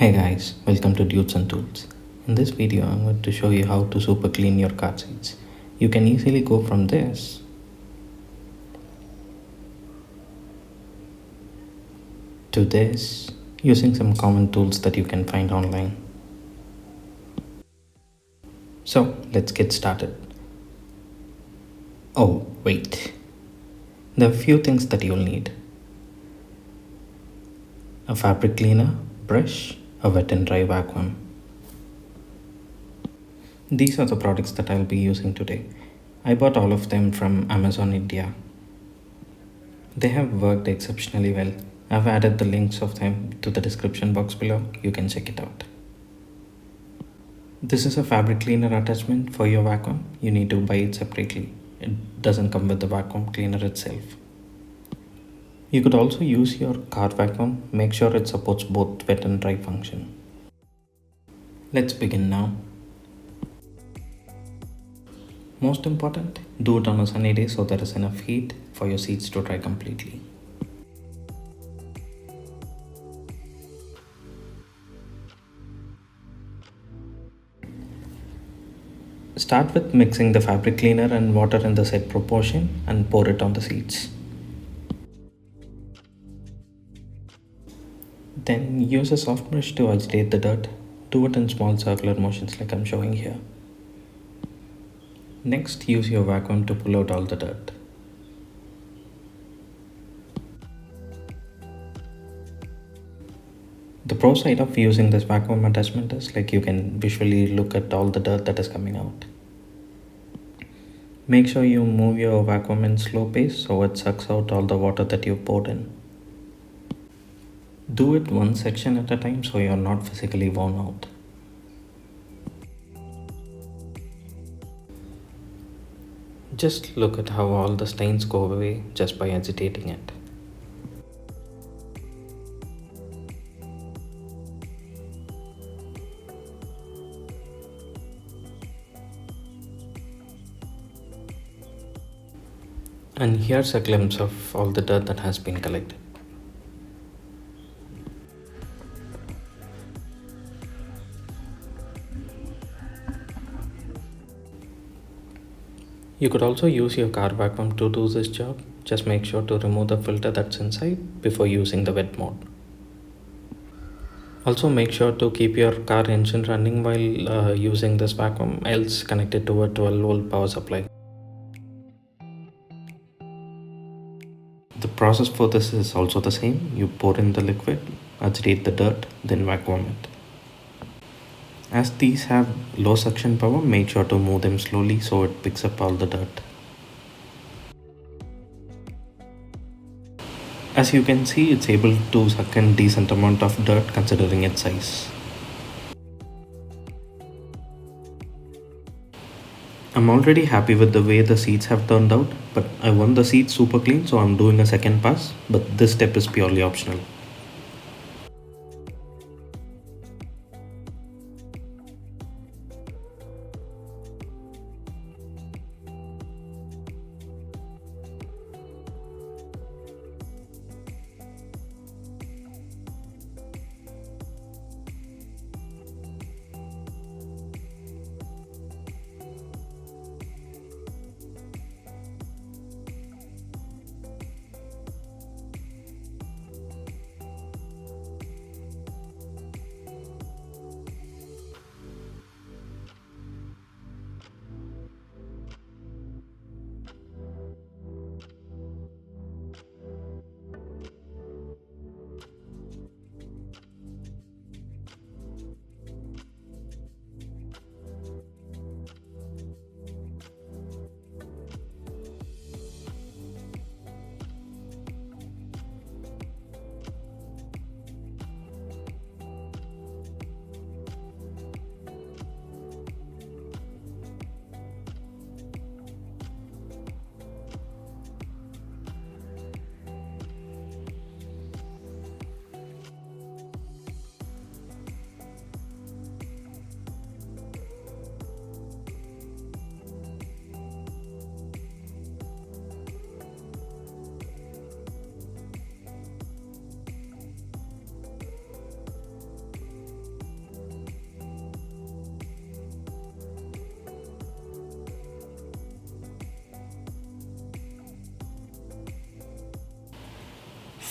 Hey guys, welcome to Dudes and Tools. In this video, I'm going to show you how to super clean your car seats. You can easily go from this to this using some common tools that you can find online. So let's get started. Oh, wait. There are a few things that you'll need: a fabric cleaner, brush, a wet and dry vacuum. These are the products that I'll be using today. I bought all of them from Amazon India. They have worked exceptionally well. I've added the links of them to the description box below. You can check it out. This is a fabric cleaner attachment for your vacuum. You need to buy it separately. It doesn't come with the vacuum cleaner itself. You could also use your car vacuum. Make sure it supports both wet and dry function. Let's begin now. Most important, do it on a sunny day so there is enough heat for your seats to dry completely. Start with mixing the fabric cleaner and water in the set proportion and pour it on the seats. Then use a soft brush to agitate the dirt. Do it in small circular motions like I'm showing here. Next, use your vacuum to pull out all the dirt. The pro side of using this vacuum attachment is like you can visually look at all the dirt that is coming out. Make sure you move your vacuum in slow pace so it sucks out all the water that you poured in. Do it one section at a time so you're not physically worn out. Just look at how all the stains go away just by agitating it. And here's a glimpse of all the dirt that has been collected. You could also use your car vacuum to do this job. Just make sure to remove the filter that's inside before using the wet mode. Also make sure to keep your car engine running while using this vacuum, else connect it to a 12-volt power supply. The process for this is also the same. You pour in the liquid, agitate the dirt, then vacuum it. As these have low suction power, make sure to move them slowly so it picks up all the dirt. As you can see, it's able to suck in decent amount of dirt considering its size. I'm already happy with the way the seats have turned out, but I want the seats super clean, so I'm doing a second pass, but this step is purely optional.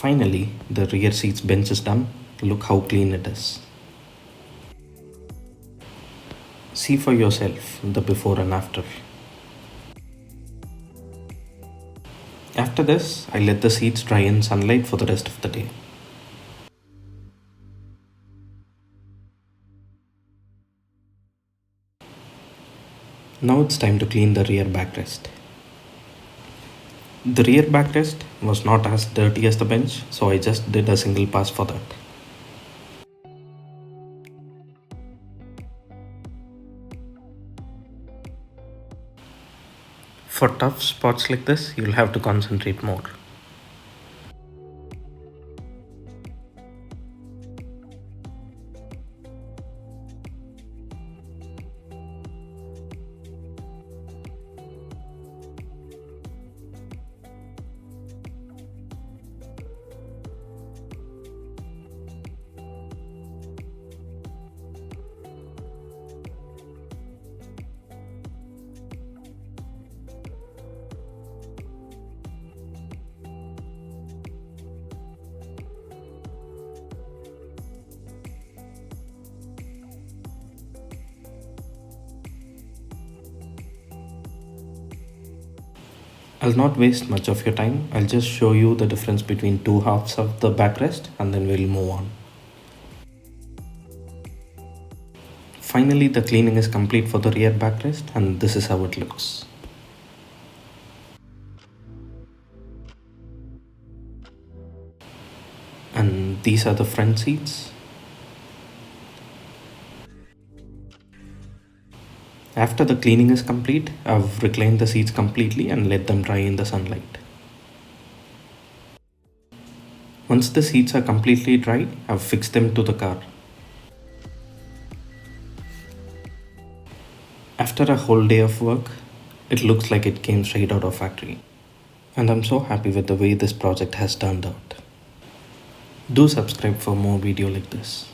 Finally, the rear seats bench is done. Look how clean it is. See for yourself the before and after. After this, I let the seats dry in sunlight for the rest of the day. Now it's time to clean the rear backrest. The rear backrest was not as dirty as the bench, so I just did a single pass for that. For tough spots like this, you'll have to concentrate more. I'll not waste much of your time. I'll just show you the difference between two halves of the backrest and then we'll move on. Finally, the cleaning is complete for the rear backrest and this is how it looks. And these are the front seats. After the cleaning is complete, I've reclined the seats completely and let them dry in the sunlight. Once the seats are completely dry, I've fixed them to the car. After a whole day of work, it looks like it came straight out of factory. And I'm so happy with the way this project has turned out. Do subscribe for more video like this.